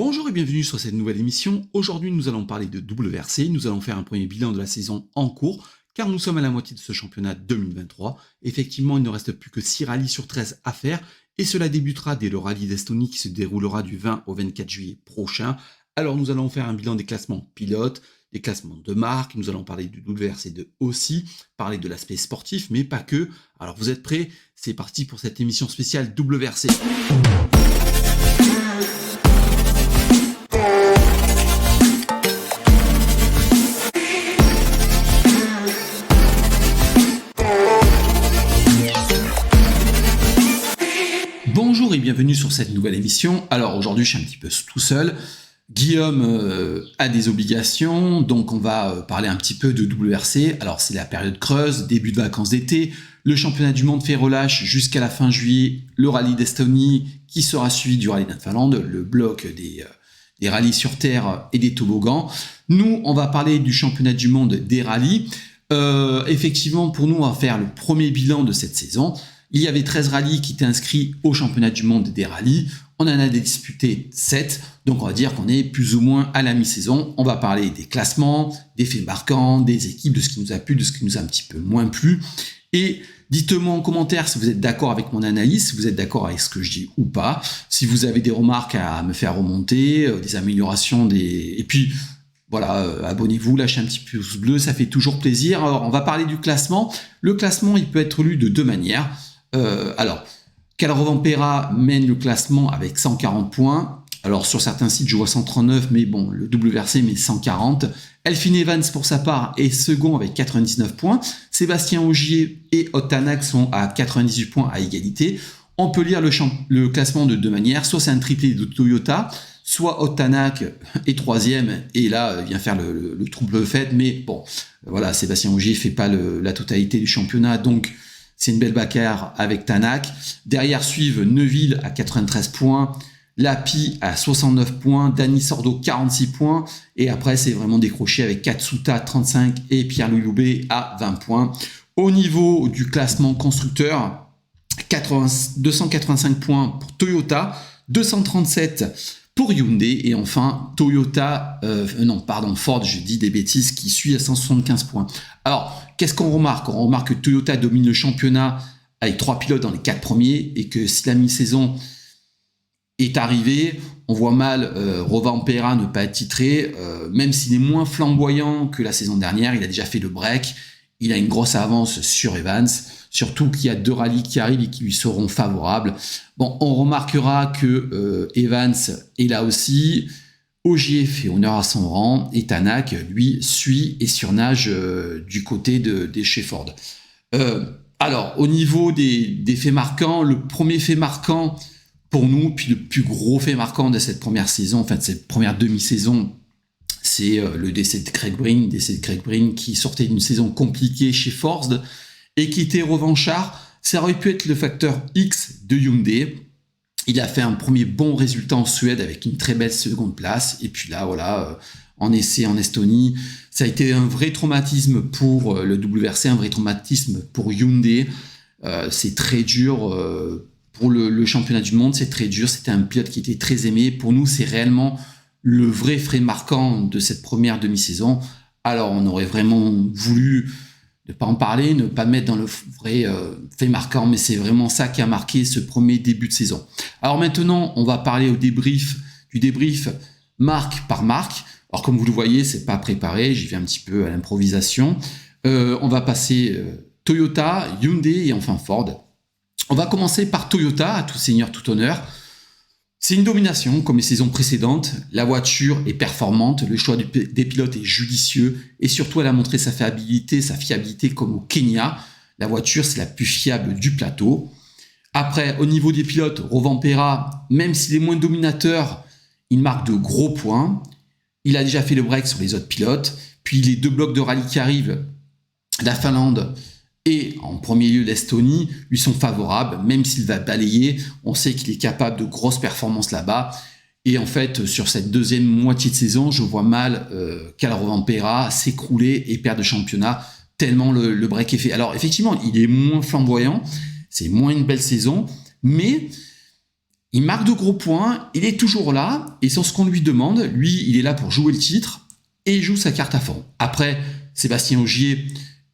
Bonjour et bienvenue sur cette nouvelle émission. Aujourd'hui, nous allons parler de WRC. Nous allons faire un premier bilan de la saison en cours, car nous sommes à la moitié de ce championnat 2023. Effectivement, il ne reste plus que 6 rallyes sur 13 à faire, et cela débutera dès le rallye d'Estonie qui se déroulera du 20 au 24 juillet prochain. Alors, nous allons faire un bilan des classements pilotes, des classements de marque, nous allons parler du WRC2 aussi, parler de l'aspect sportif, mais pas que. Alors, vous êtes prêts? C'est parti pour cette émission spéciale WRC. Bonjour et bienvenue sur cette nouvelle émission. Alors aujourd'hui, je suis un petit peu tout seul. Guillaume a des obligations, donc on va parler un petit peu de WRC. Alors c'est la période creuse, début de vacances d'été. Le championnat du monde fait relâche jusqu'à la fin juillet. Le rallye d'Estonie qui sera suivi du rallye d'Finlande, le bloc des rallyes sur terre et des toboggans. Nous, on va parler du championnat du monde des rallyes. Effectivement, pour nous, on va faire le premier bilan de cette saison. Il y avait 13 rallyes qui étaient inscrits au championnat du monde des rallyes. On en a disputé 7, donc on va dire qu'on est plus ou moins à la mi-saison. On va parler des classements, des faits marquants, des équipes, de ce qui nous a plu, de ce qui nous a un petit peu moins plu. Et dites-moi en commentaire si vous êtes d'accord avec mon analyse, si vous êtes d'accord avec ce que je dis ou pas. Si vous avez des remarques à me faire remonter, des améliorations, et puis voilà, abonnez-vous, lâchez un petit pouce bleu, ça fait toujours plaisir. Alors on va parler du classement. Le classement, il peut être lu de deux manières. Alors, Kalle Rovanperä mène le classement avec 140 points. Alors, sur certains sites, je vois 139, mais bon, le WRC met 140. Elfyn Evans, pour sa part, est second avec 99 points. Sébastien Ogier et Ott Tänak sont à 98 points à égalité. On peut lire le classement de deux manières. Soit c'est un triplé de Toyota, soit Ott Tänak est troisième, et là, vient faire le trouble fait. Mais bon, voilà, Sébastien Ogier fait pas la totalité du championnat, donc c'est une belle bagarre avec Tänak. Derrière suivent Neuville à 93 points, Lappi à 69 points, Dani Sordo 46 points. Et après, c'est vraiment décroché avec Katsuta 35 et Pierre-Louis Loubet à 20 points. Au niveau du classement constructeur, 285 points pour Toyota, 237 pour Hyundai. Et enfin, Ford, je dis des bêtises, qui suit à 175 points. Alors, qu'est-ce qu'on remarque? On remarque que Toyota domine le championnat avec 3 pilotes dans les 4 premiers et que si la mi-saison est arrivée, on voit mal Rovanperä ne pas être titré, même s'il est moins flamboyant que la saison dernière. Il a déjà fait le break, il a une grosse avance sur Evans, surtout qu'il y a 2 rallyes qui arrivent et qui lui seront favorables. Bon, on remarquera que Evans est là aussi. Ogier fait honneur à son rang et Tänak, lui, suit et surnage du côté des chez Ford. Alors, au niveau des faits marquants, le premier fait marquant pour nous, puis le plus gros fait marquant de cette première saison, enfin de cette première demi-saison, c'est le décès de Craig Breen qui sortait d'une saison compliquée chez Ford et qui était revanchard. Ça aurait pu être le facteur X de Hyundai. Il a fait un premier bon résultat en Suède avec une très belle seconde place. Et puis là, voilà, en essai en Estonie, ça a été un vrai traumatisme pour le WRC, un vrai traumatisme pour Hyundai. C'est très dur pour le championnat du monde, c'est très dur. C'était un pilote qui était très aimé. Pour nous, c'est réellement le vrai fait marquant de cette première demi-saison. Alors, on aurait vraiment voulu ne pas en parler, ne pas mettre dans le vrai fait marquant, mais c'est vraiment ça qui a marqué ce premier début de saison. Alors maintenant, on va parler du débrief marque par marque. Alors comme vous le voyez, c'est pas préparé, j'y vais un petit peu à l'improvisation. On va passer Toyota, Hyundai et enfin Ford. On va commencer par Toyota, à tout seigneur, tout honneur. C'est une domination comme les saisons précédentes. La voiture est performante, le choix des pilotes est judicieux et surtout elle a montré sa fiabilité comme au Kenya. La voiture, c'est la plus fiable du plateau. Après, au niveau des pilotes, Rovanperä, même s'il est moins dominateur, il marque de gros points. Il a déjà fait le break sur les autres pilotes. Puis les 2 blocs de rallye qui arrivent, la Finlande et en premier lieu l'Estonie, lui sont favorables, même s'il va balayer, on sait qu'il est capable de grosses performances là-bas. Et en fait, sur cette deuxième moitié de saison, je vois mal Kalle Rovanperä s'écrouler et perdre le championnat, tellement le break est fait. Alors effectivement, il est moins flamboyant, c'est moins une belle saison, mais Il marque de gros points, il est toujours là, et sans ce qu'on lui demande, lui, il est là pour jouer le titre, et il joue sa carte à fond. Après, Sébastien Ogier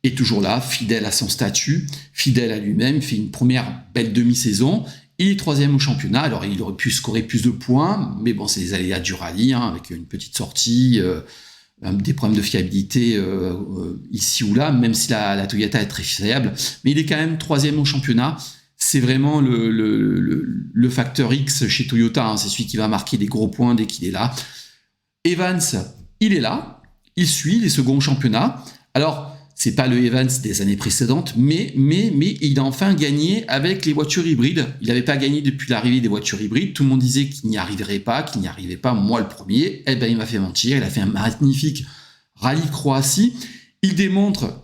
est toujours là, fidèle à son statut, fidèle à lui-même, il fait une première belle demi-saison, il est 3e au championnat, alors il aurait pu scorer plus de points, mais bon, c'est les aléas du rallye, avec une petite sortie, des problèmes de fiabilité ici ou là, même si la Toyota est très fiable, mais il est quand même 3e au championnat. C'est vraiment le facteur X chez Toyota, c'est celui qui va marquer des gros points dès qu'il est là. Evans, il est là, il suit les seconds au championnat. Alors, c'est pas le Evans des années précédentes, mais il a enfin gagné avec les voitures hybrides. Il n'avait pas gagné depuis l'arrivée des voitures hybrides. Tout le monde disait qu'il n'y arriverait pas, moi le premier. Eh ben, il m'a fait mentir. Il a fait un magnifique rallye Croatie. Il démontre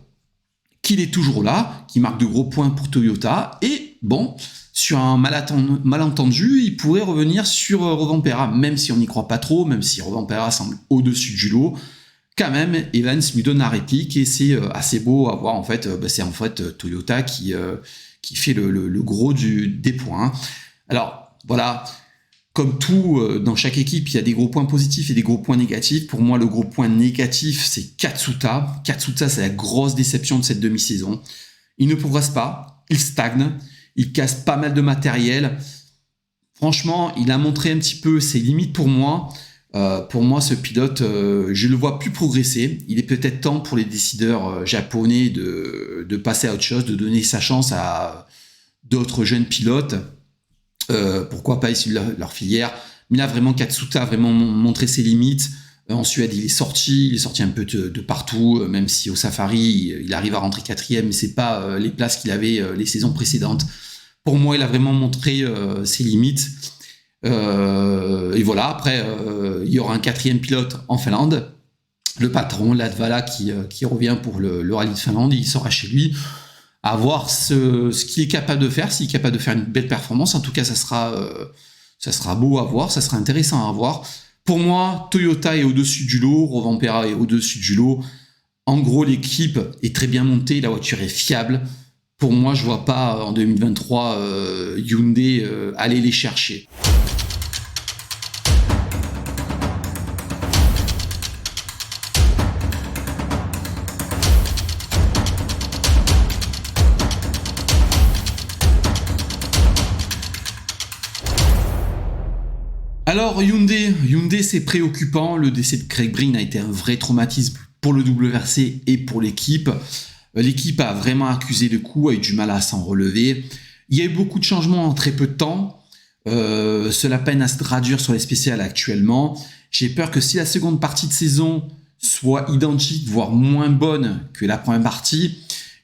qu'il est toujours là, qu'il marque de gros points pour Toyota. Et bon, sur un malentendu, il pourrait revenir sur Rovanperä, même si on n'y croit pas trop, même si Rovanperä semble au-dessus du lot. Quand même, Evans lui donne la réplique et c'est assez beau à voir. En fait, c'est en fait Toyota qui fait le gros des points. Alors voilà, comme tout dans chaque équipe, il y a des gros points positifs et des gros points négatifs. Pour moi, le gros point négatif, c'est Katsuta. Katsuta, c'est la grosse déception de cette demi-saison. Il ne progresse pas, il stagne, il casse pas mal de matériel. Franchement, il a montré un petit peu ses limites pour moi. Pour moi, ce pilote, je le vois plus progresser. Il est peut-être temps pour les décideurs japonais de passer à autre chose, de donner sa chance à d'autres jeunes pilotes. Pourquoi pas issus de leur filière. Mais là, vraiment, Katsuta a vraiment montré ses limites. En Suède, il est sorti un peu de partout, même si au Safari, il arrive à rentrer 4e, mais c'est pas les places qu'il avait les saisons précédentes. Pour moi, il a vraiment montré ses limites. Et voilà, après, il y aura un 4e pilote en Finlande, le patron, Latvala, qui revient pour le rallye de Finlande. Il sera chez lui à voir ce qu'il est capable de faire, s'il est capable de faire une belle performance. En tout cas, ça sera beau à voir, ça sera intéressant à voir. Pour moi, Toyota est au-dessus du lot, Rovanperä est au-dessus du lot. En gros, l'équipe est très bien montée, la voiture est fiable. Pour moi, je ne vois pas en 2023 Hyundai aller les chercher. Alors Hyundai, c'est préoccupant. Le décès de Craig Breen a été un vrai traumatisme pour le WRC et pour l'équipe. L'équipe a vraiment accusé le coup, a eu du mal à s'en relever. Il y a eu beaucoup de changements en très peu de temps. Cela peine à se traduire sur les spéciales actuellement. J'ai peur que si la seconde partie de saison soit identique, voire moins bonne que la première partie,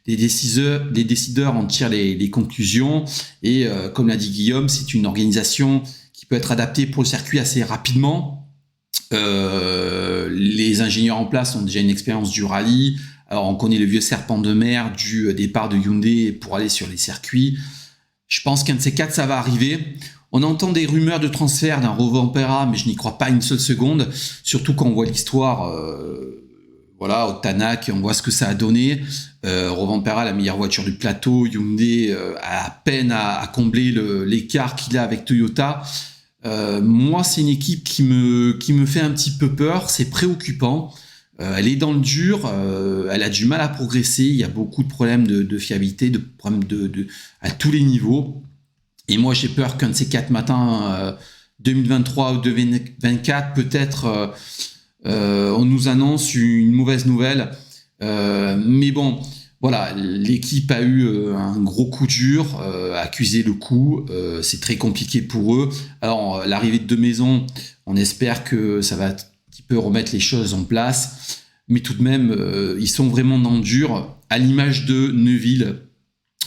les décideurs en tirent les conclusions. Et comme l'a dit Guillaume, c'est une organisation qui peut être adaptée pour le circuit assez rapidement. Les ingénieurs en place ont déjà une expérience du rallye. Alors on connaît le vieux serpent de mer du départ de Hyundai pour aller sur les circuits. Je pense qu'un de ces quatre, ça va arriver. On entend des rumeurs de transfert d'un Rovanperä, mais je n'y crois pas une seule seconde. Surtout quand on voit l'histoire, au Tanak, on voit ce que ça a donné. Rovanperä, la meilleure voiture du plateau. Hyundai a à peine à combler l'écart qu'il a avec Toyota. Moi, c'est une équipe qui me fait un petit peu peur. C'est préoccupant. Elle est dans le dur, elle a du mal à progresser, il y a beaucoup de problèmes de fiabilité, de problèmes à tous les niveaux. Et moi, j'ai peur qu'un de ces 4 matins, 2023 ou 2024, peut-être, on nous annonce une mauvaise nouvelle. Mais bon, voilà, l'équipe a eu un gros coup dur, accusé le coup, c'est très compliqué pour eux. Alors, l'arrivée de deux maisons, on espère que ça va peut remettre les choses en place, mais tout de même, ils sont vraiment dans le dur, à l'image de Neuville.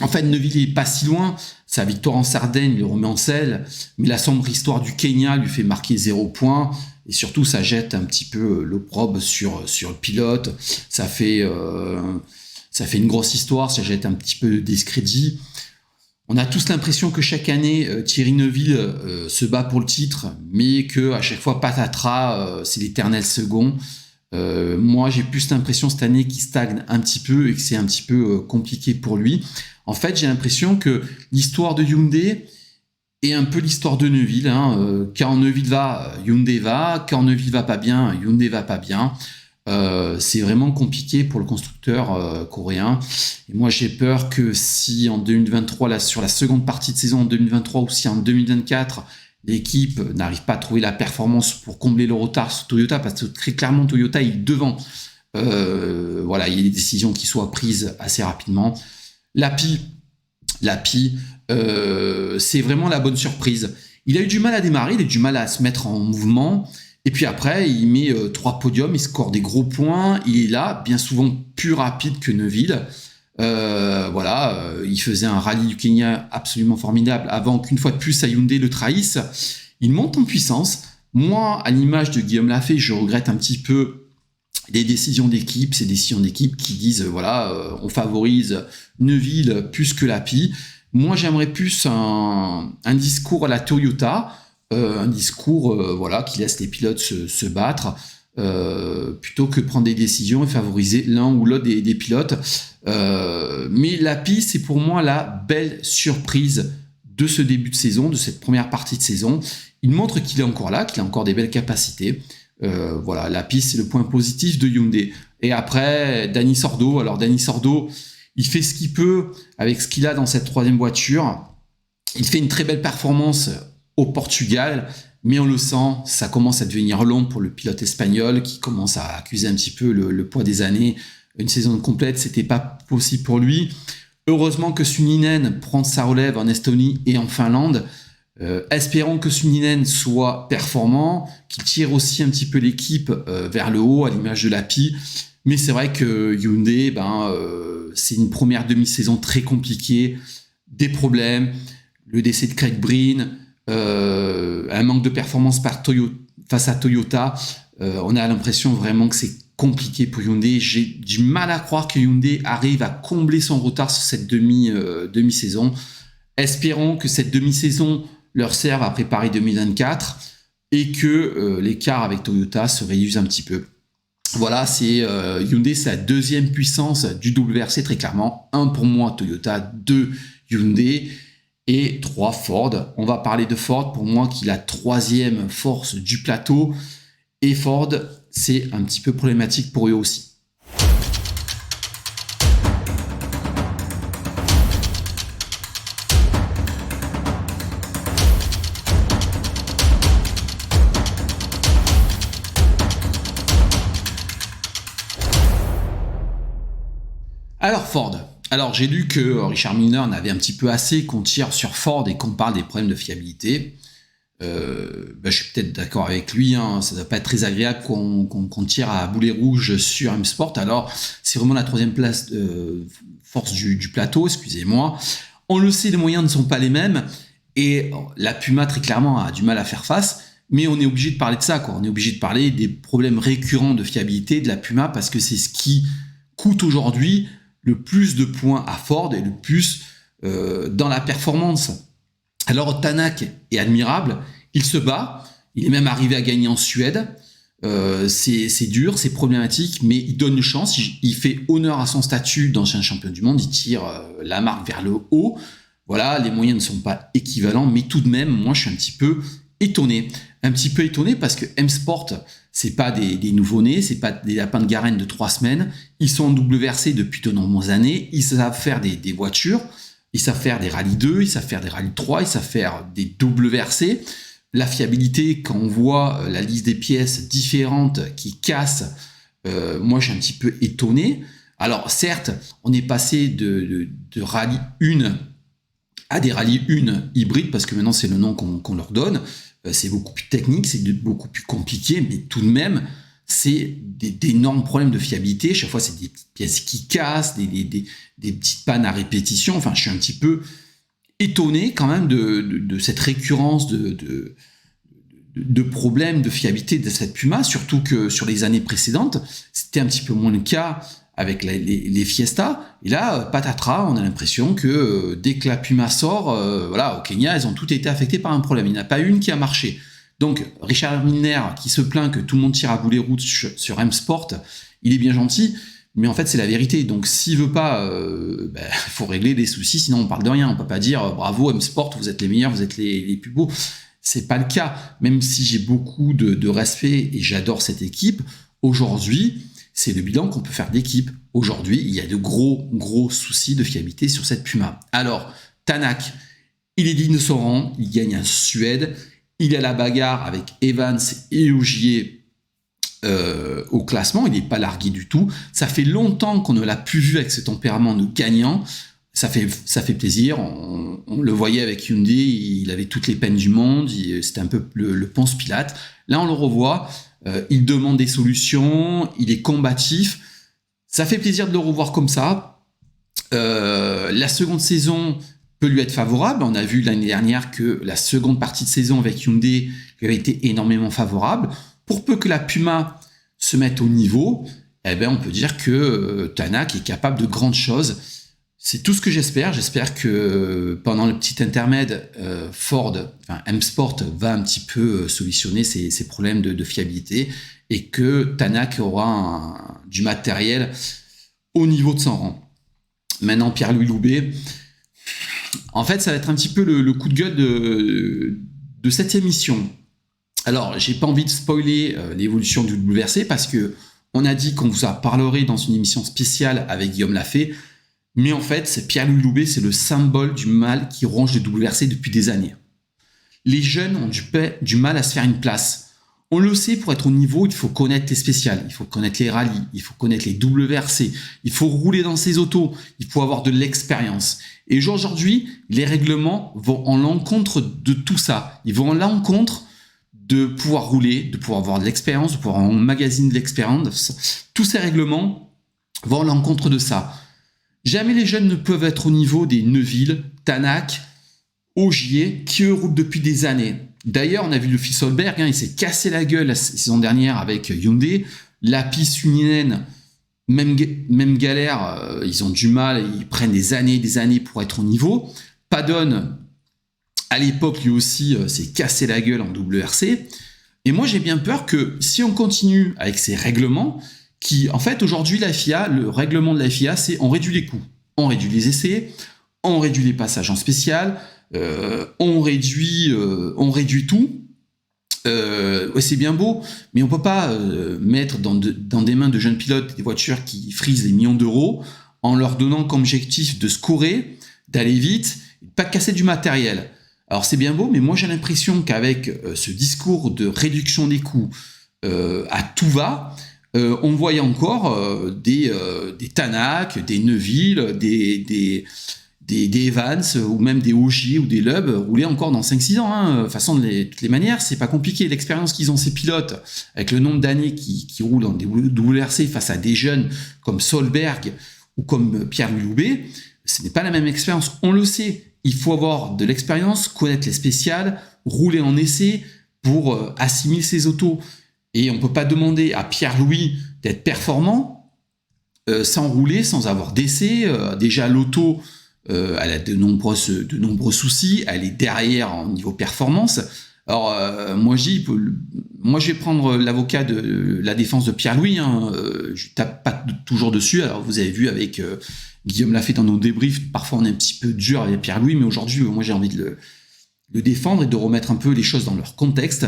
En fait, Neuville n'est pas si loin, sa victoire en Sardaigne le remet en selle, mais la sombre histoire du Kenya lui fait marquer 0 points, et surtout, ça jette un petit peu l'opprobre sur le pilote, ça fait une grosse histoire, ça jette un petit peu de discrédit. On a tous l'impression que chaque année, Thierry Neuville se bat pour le titre, mais qu'à chaque fois, patatras, c'est l'éternel second. Moi, j'ai plus l'impression cette année qu'il stagne un petit peu et que c'est un petit peu compliqué pour lui. En fait, j'ai l'impression que l'histoire de Hyundai et un peu l'histoire de Neuville. Quand Neuville va, Hyundai va. Quand Neuville va pas bien, Hyundai va pas bien. C'est vraiment compliqué pour le constructeur coréen. Et moi, j'ai peur que si en 2023, là, sur la seconde partie de saison en 2023, ou si en 2024, l'équipe n'arrive pas à trouver la performance pour combler le retard sur Toyota, parce que très clairement, Toyota est devant. Voilà, il y a des décisions qui soient prises assez rapidement. L'API, c'est vraiment la bonne surprise. Il a eu du mal à démarrer, il a eu du mal à se mettre en mouvement. Et puis après, il met 3 podiums, il score des gros points. Il est là, bien souvent plus rapide que Neuville. Il faisait un rallye du Kenya absolument formidable avant qu'une fois de plus, Hyundai le trahisse. Il monte en puissance. Moi, à l'image de Guillaume Lafay, je regrette un petit peu les décisions d'équipe, ces décisions d'équipe qui disent on favorise Neuville plus que l'API. Moi, j'aimerais plus un discours à la Toyota, un discours qui laisse les pilotes se battre, plutôt que prendre des décisions et favoriser l'un ou l'autre des pilotes. Mais l'API, c'est pour moi la belle surprise de ce début de saison, de cette première partie de saison. Il montre qu'il est encore là, qu'il a encore des belles capacités. L'API, c'est le point positif de Hyundai. Et après, Dani Sordo. Alors, Dani Sordo, il fait ce qu'il peut avec ce qu'il a dans cette troisième voiture. Il fait une très belle performance au Portugal, mais on le sent, ça commence à devenir long pour le pilote espagnol qui commence à accuser un petit peu le poids des années. Une saison complète, c'était pas possible pour lui. Heureusement que Sunninen prend sa relève en Estonie et en Finlande. Espérons que Sunninen soit performant, qu'il tire aussi un petit peu l'équipe vers le haut à l'image de l'API. Mais c'est vrai que Hyundai, c'est une première demi-saison très compliquée, des problèmes, le décès de Craig Breen, un manque de performance face à Toyota. On a l'impression vraiment que c'est compliqué pour Hyundai. J'ai du mal à croire que Hyundai arrive à combler son retard sur cette demi-saison. Espérons que cette demi-saison leur serve à préparer 2024 et que l'écart avec Toyota se réduise un petit peu. Voilà, Hyundai, c'est la deuxième puissance du WRC, très clairement. 1 pour moi, Toyota, 2 Hyundai et 3 Ford. On va parler de Ford, pour moi, qui est la troisième force du plateau. Et Ford, c'est un petit peu problématique pour eux aussi. Alors Ford, j'ai lu que Richard Miller en avait un petit peu assez qu'on tire sur Ford et qu'on parle des problèmes de fiabilité. Je suis peut-être d'accord avec lui, ça ne doit pas être très agréable qu'on tire à boulet rouge sur M-Sport. Alors c'est vraiment la troisième place force du plateau, excusez-moi. On le sait, les moyens ne sont pas les mêmes et la Puma très clairement a du mal à faire face. Mais on est obligé de parler de ça, On est obligé de parler des problèmes récurrents de fiabilité de la Puma parce que c'est ce qui coûte aujourd'hui le plus de points à Ford et le plus dans la performance. Alors Tanak est admirable, il se bat, il est même arrivé à gagner en Suède. C'est dur, c'est problématique, mais il donne une chance, il fait honneur à son statut d'ancien champion du monde, il tire la marque vers le haut. Voilà, les moyens ne sont pas équivalents, mais tout de même, moi je suis un petit peu étonné. Un petit peu étonné parce que M-Sport, c'est pas des nouveau-nés, c'est pas des lapins de Garenne de 3 semaines. Ils sont en WRC depuis de nombreuses années. Ils savent faire des voitures, ils savent faire des rallyes 2, ils savent faire des rallyes 3, ils savent faire des WRC. La fiabilité, quand on voit la liste des pièces différentes qui cassent, moi je suis un petit peu étonné. Alors certes, on est passé de rallye 1 à des rallyes 1 hybrides, parce que maintenant c'est le nom qu'on leur donne. C'est beaucoup plus technique, c'est beaucoup plus compliqué, mais tout de même, c'est d'énormes problèmes de fiabilité. Chaque fois, c'est des petites pièces qui cassent, des petites pannes à répétition. Enfin, je suis un petit peu étonné quand même de cette récurrence de problèmes de fiabilité de cette Puma, surtout que sur les années précédentes, c'était un petit peu moins le cas avec les Fiesta. Et là, patatras, on a l'impression que dès que la Puma sort, au Kenya, elles ont toutes été affectées par un problème. Il n'y en a pas une qui a marché. Donc, Richard Milner, qui se plaint que tout le monde tire à boulet rouge sur M-Sport, il est bien gentil, Mais en fait, c'est la vérité. Donc, s'il veut pas, faut régler les soucis, sinon on parle de rien. On peut pas dire bravo M-Sport, vous êtes les meilleurs, vous êtes les plus beaux. C'est pas le cas. Même si j'ai beaucoup de respect et j'adore cette équipe, aujourd'hui, c'est le bilan qu'on peut faire d'équipe. Aujourd'hui, il y a de gros soucis de fiabilité sur cette Puma. Alors, Tanak, il est digne de son rang, il gagne en Suède, il est à la bagarre avec Evans et Ogier au classement, il n'est pas largué du tout. Ça fait longtemps qu'on ne l'a plus vu avec ce tempérament de gagnant. Ça fait plaisir. On le voyait avec Hyundai, il avait toutes les peines du monde, c'était un peu le Ponce Pilate. Là, on le revoit, il demande des solutions, il est combatif. Ça fait plaisir de le revoir comme ça. La seconde saison peut lui être favorable. On a vu l'année dernière que la seconde partie de saison avec Hyundai lui avait été énormément favorable. Pour peu que la Puma se mette au niveau, on peut dire que Tanak est capable de grandes choses. C'est tout ce que j'espère. J'espère que pendant le petit intermède, M-Sport va un petit peu solutionner ces problèmes de fiabilité et que Tanak aura du matériel au niveau de son rang. Maintenant, Pierre-Louis Loubet, en fait, ça va être un petit peu le coup de gueule de cette émission. Alors, j'ai pas envie de spoiler l'évolution du WRC parce que on a dit qu'on vous en parlerait dans une émission spéciale avec Guillaume Lafay, mais en fait, Pierre-Louis Loubet, c'est le symbole du mal qui ronge le WRC depuis des années. Les jeunes ont du mal à se faire une place. On le sait, pour être au niveau, il faut connaître les spéciales, il faut connaître les rallyes, il faut connaître les WRC, il faut rouler dans ses autos, il faut avoir de l'expérience. Et aujourd'hui, les règlements vont en l'encontre de tout ça. Ils vont en l'encontre de pouvoir rouler, de pouvoir avoir de l'expérience, de pouvoir emmagasiner de l'expérience. Tous ces règlements vont à l'encontre de ça. Jamais les jeunes ne peuvent être au niveau des Neuville, Tanak, Ogier, qui eux roulent depuis des années. D'ailleurs, on a vu le fils Solberg, il s'est cassé la gueule la saison dernière avec Hyundai. Lapis, Suninen, même galère, ils ont du mal, ils prennent des années pour être au niveau. Padon, à l'époque, lui aussi, s'est cassé la gueule en WRC. Et moi, j'ai bien peur que si on continue avec ces règlements, qui, en fait, aujourd'hui, la FIA, le règlement de la FIA, c'est on réduit les coûts, on réduit les essais, on réduit les passages en spécial, on réduit tout. C'est bien beau, mais on peut pas mettre dans des mains de jeunes pilotes des voitures qui frisent des millions d'euros en leur donnant comme objectif de scorer, d'aller vite, de pas casser du matériel. Alors c'est bien beau, mais moi j'ai l'impression qu'avec ce discours de réduction des coûts à tout va, on voyait encore des Tanak, des Neuville, des Evans ou même des Ogier ou des Loeb rouler encore dans 5-6 ans. De toute façon, de toutes les manières, c'est pas compliqué. L'expérience qu'ils ont, ces pilotes, avec le nombre d'années qui roulent dans des WRC face à des jeunes comme Solberg ou comme Pierre-Louis Loubet, ce n'est pas la même expérience. On le sait, il faut avoir de l'expérience, connaître les spéciales, rouler en essai pour assimiler ses autos. Et on ne peut pas demander à Pierre-Louis d'être performant sans rouler, sans avoir d'essai. Déjà, l'auto, elle a de nombreux soucis. Elle est derrière en niveau performance. Alors, moi, je vais prendre l'avocat de la défense de Pierre-Louis. Je ne tape pas toujours dessus. Alors, vous avez vu avec Guillaume Lafay dans nos débriefs, parfois on est un petit peu dur avec Pierre-Louis, mais aujourd'hui, moi, j'ai envie de le défendre et de remettre un peu les choses dans leur contexte.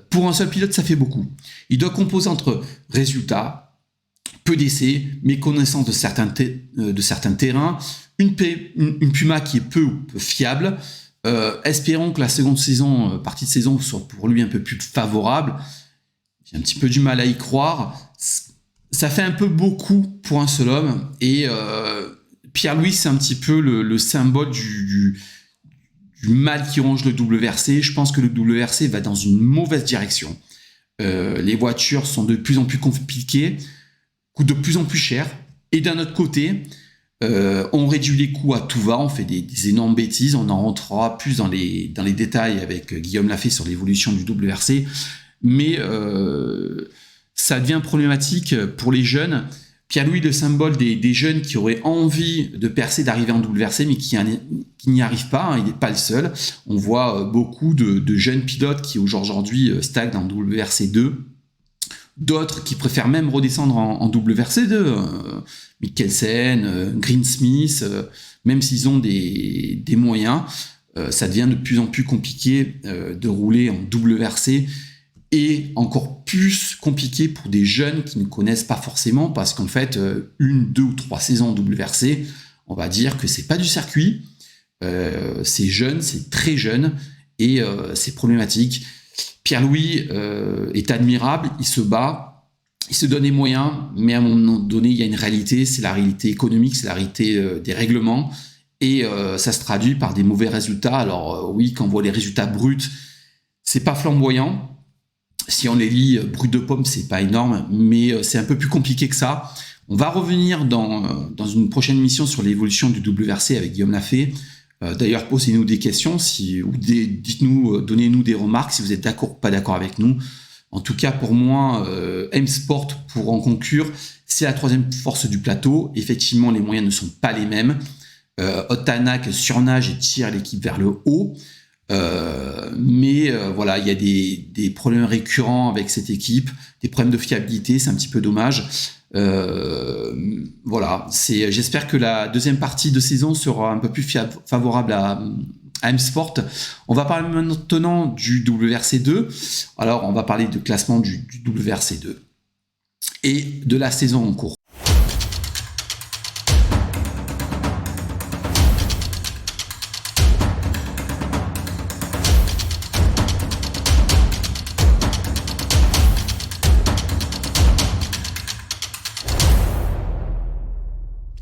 Pour un seul pilote, ça fait beaucoup. Il doit composer entre résultats, peu d'essais, méconnaissance de certains terrains, une Puma qui est peu fiable. Espérons que la seconde partie de saison soit pour lui un peu plus favorable. J'ai un petit peu du mal à y croire. Ça fait un peu beaucoup pour un seul homme. Et Pierre-Louis, c'est un petit peu le symbole du mal qui ronge le WRC. Je pense que le WRC va dans une mauvaise direction. Les voitures sont de plus en plus compliquées, coûtent de plus en plus cher. Et d'un autre côté, on réduit les coûts à tout va, on fait des énormes bêtises. On en rentrera plus dans les détails avec Guillaume Lafay sur l'évolution du WRC. Mais ça devient problématique pour les jeunes. Pierre-Louis, le symbole des jeunes qui auraient envie de percer, d'arriver en WRC, mais qui n'y arrivent pas. Il n'est pas le seul. On voit beaucoup de jeunes pilotes qui aujourd'hui stagnent en WRC 2, d'autres qui préfèrent même redescendre en WRC2. Mikkelsen, Greensmith, même s'ils ont des moyens, ça devient de plus en plus compliqué de rouler en WRC, et encore plus compliqué pour des jeunes qui ne connaissent pas forcément, parce qu'en fait, 1, 2 ou 3 saisons en WRC, on va dire que c'est pas du circuit, c'est jeune, c'est très jeune, et c'est problématique. Pierre-Louis est admirable, il se bat, il se donne les moyens, mais à un moment donné, il y a une réalité, c'est la réalité économique, c'est la réalité des règlements, et ça se traduit par des mauvais résultats. Alors oui, quand on voit les résultats bruts, c'est pas flamboyant. Si on les lit bruts de pomme, c'est pas énorme, mais c'est un peu plus compliqué que ça. On va revenir dans une prochaine émission sur l'évolution du WRC avec Guillaume Lafay. D'ailleurs, posez-nous des questions, dites-nous, donnez-nous des remarques si vous êtes d'accord ou pas d'accord avec nous. En tout cas, pour moi, M-Sport, pour en conclure, c'est la troisième force du plateau. Effectivement, les moyens ne sont pas les mêmes. Otanak surnage et tire l'équipe vers le haut. Mais voilà, il y a des problèmes récurrents avec cette équipe, des problèmes de fiabilité, c'est un petit peu dommage. Voilà, j'espère que la deuxième partie de saison sera un peu plus favorable à M-Sport. On va parler maintenant du WRC2. Alors, on va parler de classement du WRC2 et de la saison en cours.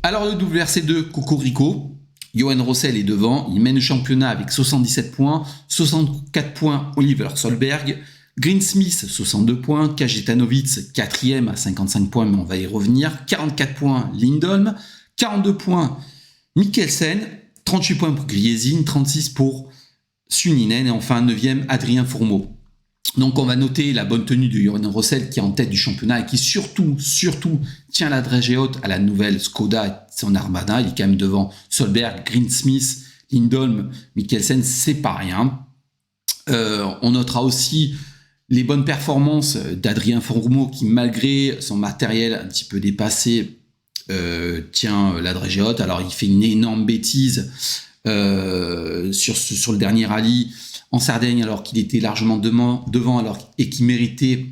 Alors le WRC2, Cocorico, Johan Rossel est devant, il mène le championnat avec 77 points, 64 points Oliver Solberg, Greensmith 62 points, Kajetanowicz 4e à 55 points, mais on va y revenir, 44 points Lindholm, 42 points Mikkelsen, 38 points pour Griezin, 36 pour Suninen et enfin 9e Adrien Fourmeau. Donc on va noter la bonne tenue de Johan Rossel qui est en tête du championnat et qui surtout tient la dragée haute à la nouvelle Skoda et son Armada. Il est quand même devant Solberg, Greensmith, Lindholm, Mikkelsen, c'est pas rien. On notera aussi les bonnes performances d'Adrien Fourmeau qui, malgré son matériel un petit peu dépassé, tient la dragée haute. Alors il fait une énorme bêtise sur le dernier rallye en Sardaigne, alors qu'il était largement devant et qu'il méritait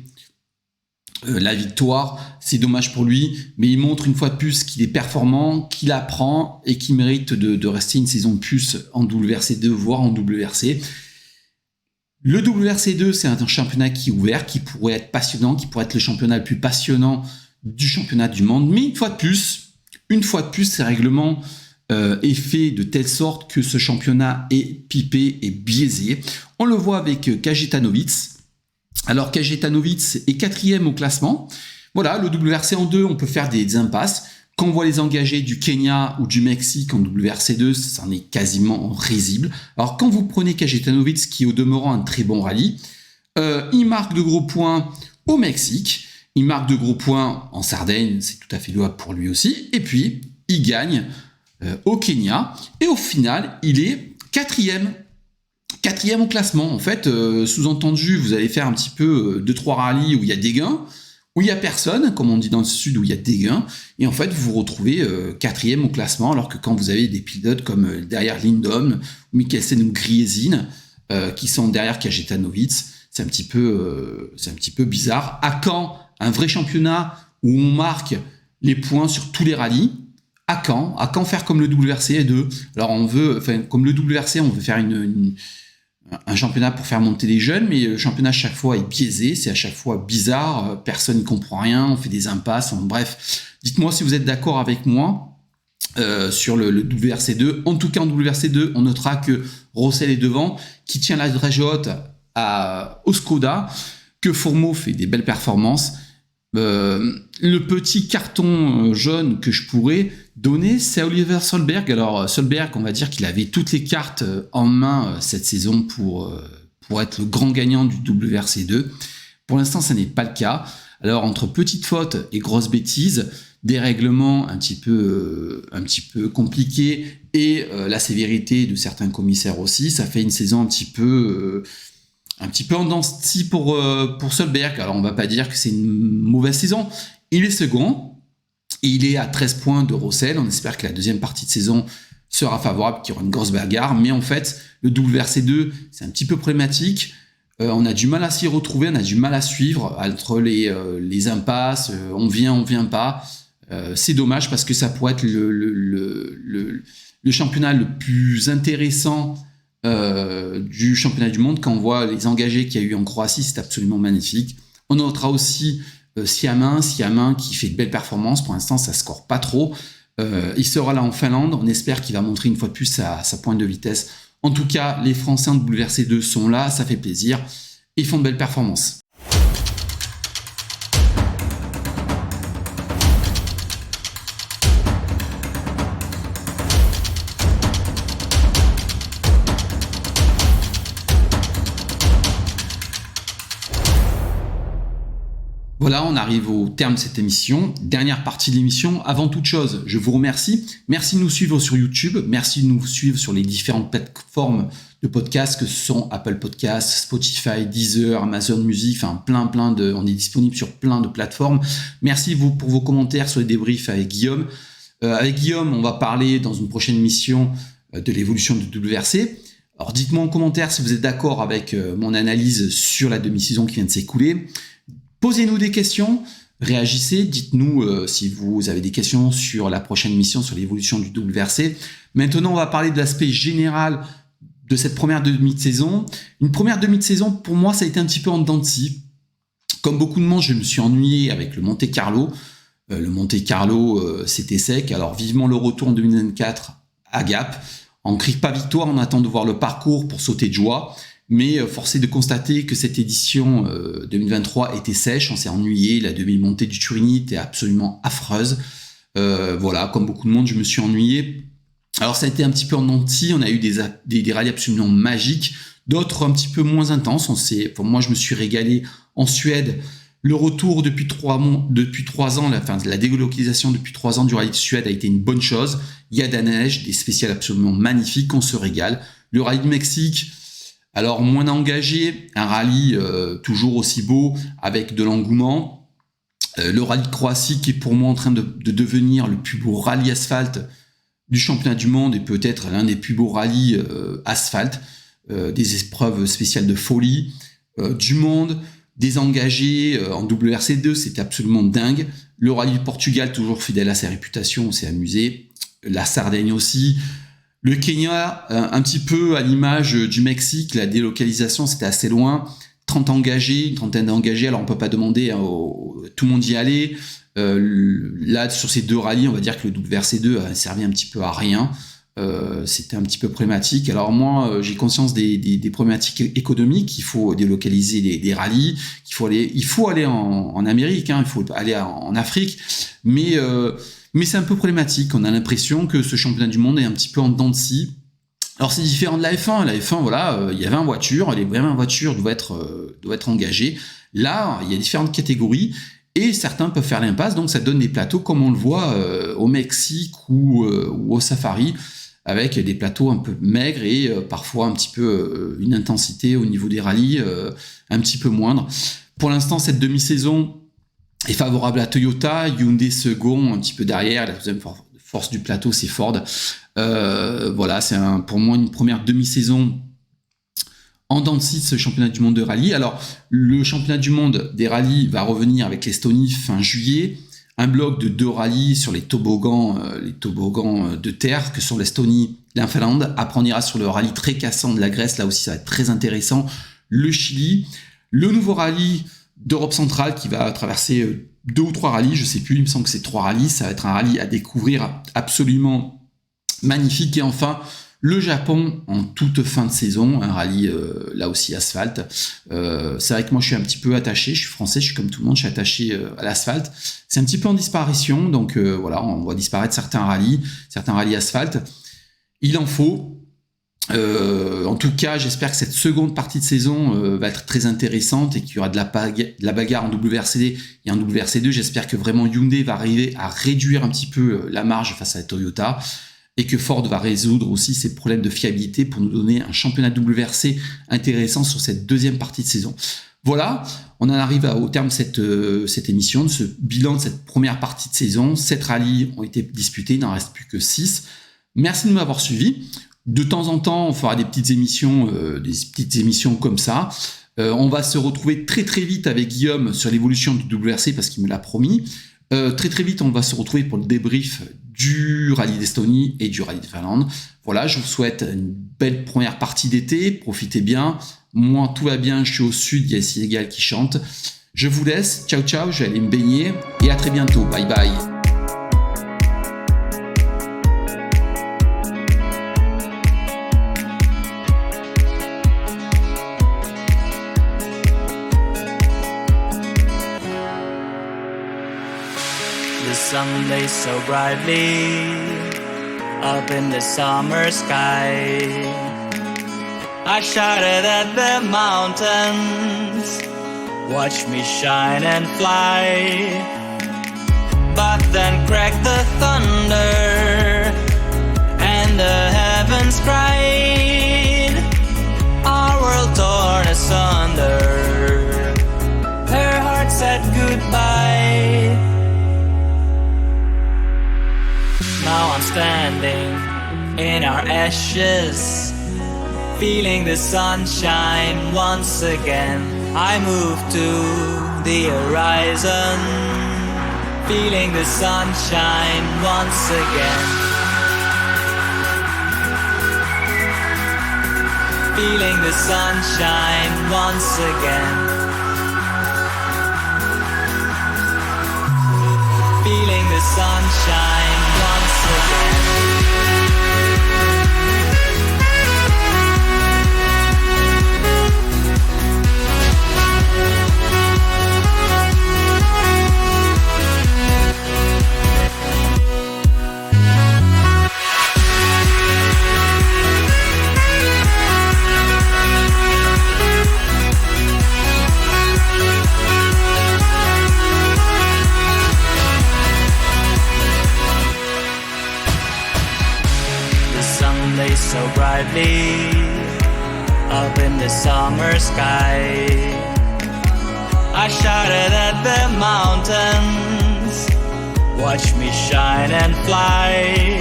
la victoire. C'est dommage pour lui, mais il montre une fois de plus qu'il est performant, qu'il apprend et qu'il mérite de rester une saison de plus en WRC2, voire en WRC. Le WRC2, c'est un championnat qui est ouvert, qui pourrait être passionnant, qui pourrait être le championnat le plus passionnant du championnat du monde, mais une fois de plus, ces règlements est fait de telle sorte que ce championnat est pipé et biaisé. On le voit avec Kajetanowicz. Alors Kajetanowicz est 4e au classement. Voilà, le WRC en 2, on peut faire des impasses. Quand on voit les engagés du Kenya ou du Mexique en WRC2, ça en est quasiment risible. Alors quand vous prenez Kajetanowicz, qui est au demeurant un très bon rallye, il marque de gros points au Mexique, il marque de gros points en Sardaigne, c'est tout à fait louable pour lui aussi, et puis il gagne au Kenya, et au final, il est 4e au classement. En fait, sous-entendu, vous allez faire un petit peu 2-3 rallyes où il y a des gains, où il n'y a personne, comme on dit dans le sud, où il y a des gains, et en fait, vous vous retrouvez 4e au classement, alors que quand vous avez des pilotes comme derrière Lindholm, Mikkelsen ou Griezin, qui sont derrière Kajetanowicz, c'est un petit peu bizarre. À quand un vrai championnat où on marque les points sur tous les rallyes? À quand faire comme le WRC2? Alors comme le WRC, on veut faire un championnat pour faire monter les jeunes, mais le championnat à chaque fois est biaisé, c'est à chaque fois bizarre, personne ne comprend rien, on fait des impasses, bref. Dites-moi si vous êtes d'accord avec moi sur le WRC2. En tout cas, en WRC2, on notera que Rossel est devant, qui tient la dragée haute au Skoda, que Fourmeau fait des belles performances. Le petit carton jaune que je pourrais donner, c'est à Oliver Solberg. Alors Solberg, on va dire qu'il avait toutes les cartes en main cette saison pour être le grand gagnant du WRC2. Pour l'instant, ça n'est pas le cas. Alors entre petites fautes et grosses bêtises, des règlements un petit peu compliqués et la sévérité de certains commissaires aussi, ça fait une saison un petit peu Un petit peu en dents de scie pour Solberg. Alors, on va pas dire que c'est une mauvaise saison. Il est second. Il est à 13 points de Rossel. On espère que la deuxième partie de saison sera favorable, qu'il y aura une grosse bagarre. Mais en fait, le WRC2, c'est un petit peu problématique. On a du mal à s'y retrouver, on a du mal à suivre entre les impasses, on vient pas. C'est dommage parce que ça pourrait être le championnat le plus intéressant du championnat du monde. Quand on voit les engagés qu'il y a eu en Croatie, c'est absolument magnifique. On notera aussi Siamin qui fait de belles performances. Pour l'instant, ça score pas trop. Il sera là en Finlande. On espère qu'il va montrer une fois de plus sa pointe de vitesse. En tout cas, les Français en WRC2 sont là, ça fait plaisir. Ils font de belles performances. Voilà, on arrive au terme de cette émission. Dernière partie de l'émission. Avant toute chose, je vous remercie. Merci de nous suivre sur YouTube. Merci de nous suivre sur les différentes plateformes de podcasts que sont Apple Podcasts, Spotify, Deezer, Amazon Music, enfin on est disponible sur plein de plateformes. Merci pour vos commentaires sur les débriefs avec Guillaume. Avec Guillaume, on va parler dans une prochaine émission de l'évolution du WRC. Alors dites-moi en commentaire si vous êtes d'accord avec mon analyse sur la demi-saison qui vient de s'écouler. Posez-nous des questions, réagissez, dites-nous si vous avez des questions sur la prochaine émission, sur l'évolution du WRC. Maintenant, on va parler de l'aspect général de cette première demi de saison. Une première demi de saison, pour moi, ça a été un petit peu en dents de scie. Comme beaucoup de monde, je me suis ennuyé avec le Monte Carlo. Le Monte Carlo, c'était sec. Alors, vivement le retour en 2024 à Gap. On ne crie pas victoire, on attend de voir le parcours pour sauter de joie. Mais force est de constater que cette édition 2023 était sèche, on s'est ennuyé, la demi-montée du Turini était absolument affreuse. Voilà, comme beaucoup de monde, je me suis ennuyé. Alors ça a été un petit peu en dents-de-scie, on a eu des rallyes absolument magiques, d'autres un petit peu moins intenses. Moi, je me suis régalé en Suède. Le retour depuis 3 ans, la délocalisation depuis 3 ans du rallye de Suède a été une bonne chose. Il y a de la neige, des spéciales absolument magnifiques, on se régale. Le rallye de Mexique, alors moins engagé, un rallye toujours aussi beau avec de l'engouement. Le rallye de Croatie qui est pour moi en train de devenir le plus beau rallye asphalte du championnat du monde et peut-être l'un des plus beaux rallyes asphalte. Des épreuves spéciales de folie, du monde, des engagés en WRC2, c'était absolument dingue. Le rallye du Portugal, toujours fidèle à sa réputation, on s'est amusé. La Sardaigne aussi. Le Kenya, un petit peu à l'image du Mexique, la délocalisation c'était assez loin, 30 engagés, une trentaine d'engagés, alors on peut pas demander tout le monde y aller. Là, sur ces 2 rallyes, on va dire que le WRC2 a servi un petit peu à rien. C'était un petit peu problématique. Alors moi, j'ai conscience des problématiques économiques. Il faut délocaliser des rallyes, il faut aller en Amérique, il faut aller en Afrique, mais c'est un peu problématique. On a l'impression que ce championnat du monde est un petit peu en dents de scie. Alors c'est différent de la F1. La F1, voilà, il y a 20 voitures, les 20 voitures doivent être engagées. Là, il y a différentes catégories. Et certains peuvent faire l'impasse, donc ça donne des plateaux comme on le voit au Mexique ou au Safari, avec des plateaux un peu maigres et parfois un petit peu une intensité au niveau des rallyes un petit peu moindre. Pour l'instant, cette demi-saison est favorable à Toyota, Hyundai second, un petit peu derrière, la deuxième force du plateau, c'est Ford. Voilà, c'est pour moi une première demi-saison en dents de scie de ce championnat du monde de rallye. Alors, le championnat du monde des rallyes va revenir avec l'Estonie fin juillet. Un bloc de 2 rallyes sur les toboggans de terre que sont l'Estonie et la Finlande. Après, on ira sur le rallye très cassant de la Grèce. Là aussi, ça va être très intéressant. Le Chili. Le nouveau rallye d'Europe centrale qui va traverser 2 ou 3 rallyes. Je ne sais plus, il me semble que c'est 3 rallyes. Ça va être un rallye à découvrir absolument magnifique. Et enfin, le Japon en toute fin de saison, un rallye là aussi asphalte. C'est vrai que moi je suis un petit peu attaché, je suis français, je suis comme tout le monde, je suis attaché à l'asphalte. C'est un petit peu en disparition, donc voilà, on voit disparaître certains rallyes asphalte. Il en faut. En tout cas, j'espère que cette seconde partie de saison va être très intéressante et qu'il y aura de la bagarre en WRC et en WRC2. J'espère que vraiment Hyundai va arriver à réduire un petit peu la marge face à la Toyota. et que Ford va résoudre aussi ses problèmes de fiabilité pour nous donner un championnat WRC intéressant sur cette deuxième partie de saison. Voilà, on en arrive au terme de cette émission, de ce bilan de cette première partie de saison. 7 rallyes ont été disputés, il n'en reste plus que 6. Merci de m'avoir suivi. De temps en temps, on fera des petites émissions comme ça. On va se retrouver très très vite avec Guillaume sur l'évolution du WRC parce qu'il me l'a promis. Très très vite, on va se retrouver pour le débrief du rallye d'Estonie et du rallye de Finlande. Voilà, je vous souhaite une belle première partie d'été. Profitez bien. Moi, tout va bien. Je suis au sud. Il y a Sénégal qui chante. Je vous laisse. Ciao, ciao. Je vais aller me baigner. Et à très bientôt. Bye, bye. The sun lays so brightly up in the summer sky. I shouted at the mountains, watch me shine and fly. But then cracked the thunder and the heavens cried. Our world torn asunder, her heart said goodbye. Now I'm standing in our ashes, feeling the sunshine once again. I move to the horizon, feeling the sunshine once again. Feeling the sunshine once again. Feeling the sunshine once again. So brightly up in the summer sky, I shouted at the mountains, watch me shine and fly.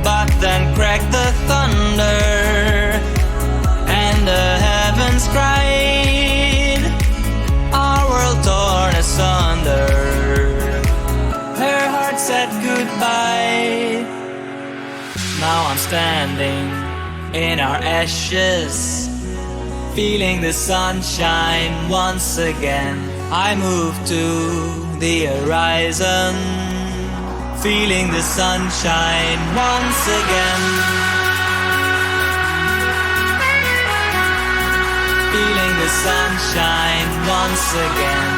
But then cracked the thunder and the heavens cried. Our world torn asunder, her heart said goodbye. Now I'm standing in our ashes, feeling the sunshine once again. I move to the horizon, feeling the sunshine once again. Feeling the sunshine once again.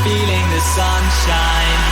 Feeling the sunshine